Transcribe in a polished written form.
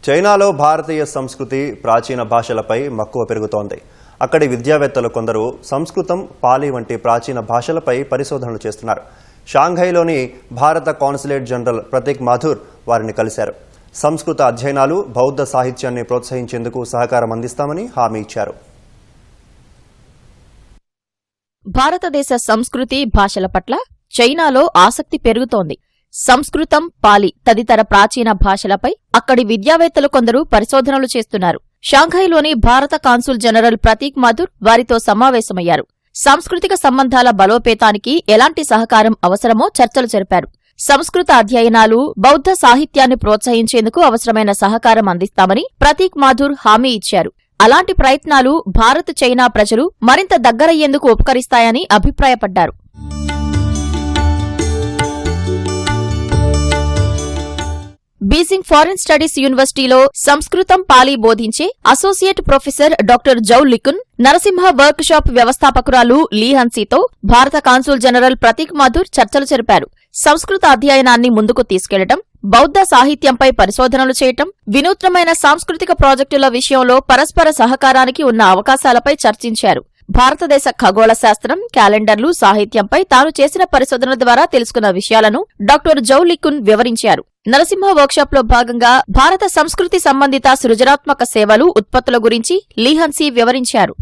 చైనాలో భారతీయ సంస్కృతి ప్రాచీన భాషలపై మక్కువ పెరుగుతోంది. అక్కడి విద్యావేత్తలు కొందరు సంస్కృతం, పాలీ వంటి ప్రాచీన భాషలపై పరిశోధనలు చేస్తున్నారు. షాంఘైలోని భారత కాన్సులేట్ జనరల్ ప్రతీక్ మాథుర్ వారిని కలిశారు. సంస్కృత అధ్యయనాలు, బౌద్ధ సాహిత్యాన్ని ప్రోత్సహించేందుకు సహకారం అందిస్తామని హామీ ఇచ్చారు. భారతదేశ సంస్కృతి, భాషల పట్ల చైనాలో ఆసక్తి పెరుగుతోంది. సంస్కృతం, పాలీ తదితర ప్రాచీన భాషలపై అక్కడి విద్యావేత్తలు కొందరు పరిశోధనలు చేస్తున్నారు. షాంఘైలోని భారత కాన్సుల్ జనరల్ ప్రతీక్ మాథుర్ వారితో సమావేశమయ్యారు. సాంస్కృతిక సంబంధాల బలోపేతానికి ఎలాంటి సహకారం అవసరమో చర్చలు జరిపారు. సంస్కృత అధ్యయనాలు, బౌద్ధ సాహిత్యాన్ని ప్రోత్సహించేందుకు అవసరమైన సహకారం అందిస్తామని ప్రతీక్ మాథుర్ హామీ ఇచ్చారు. అలాంటి ప్రయత్నాలు భారత్, చైనా ప్రజలు మరింత దగ్గరయ్యేందుకు ఉపకరిస్తాయని అభిప్రాయపడ్డారు. బీజింగ్ ఫారిన్ స్టడీస్ యూనివర్సిటీలో సంస్కృతం, పాలీ బోధించే associate professor doctor Zhou Likun, Narasimha workshop వ్యవస్థాపకురాలు లీ హన్సీతో భారత కాన్సుల్ జనరల్ ప్రతీక్ మాథుర్ చర్చలు జరిపారు. సంస్కృత అధ్యయనాన్ని ముందుకు తీసుకెళ్లడం, బౌద్ధ సాహిత్యంపై పరిశోధనలు చేయటం, వినూత్నమైన సాంస్కృతిక ప్రాజెక్టుల విషయంలో పరస్పర సహకారానికి ఉన్న అవకాశాలపై చర్చించారు. భారతదేశ ఖగోళ శాస్త్రం, క్యాలెండర్లు, సాహిత్యంపై తాను చేసిన పరిశోధన ద్వారా తెలుసుకున్న విషయాలను డాక్టర్ జౌ లికున్ వివరించారు. నరసింహ వర్క్షాప్లో భాగంగా భారత సంస్కృతి సంబంధిత సృజనాత్మక సేవలు, ఉత్పత్తుల గురించి లీ హన్సీ వివరించారు.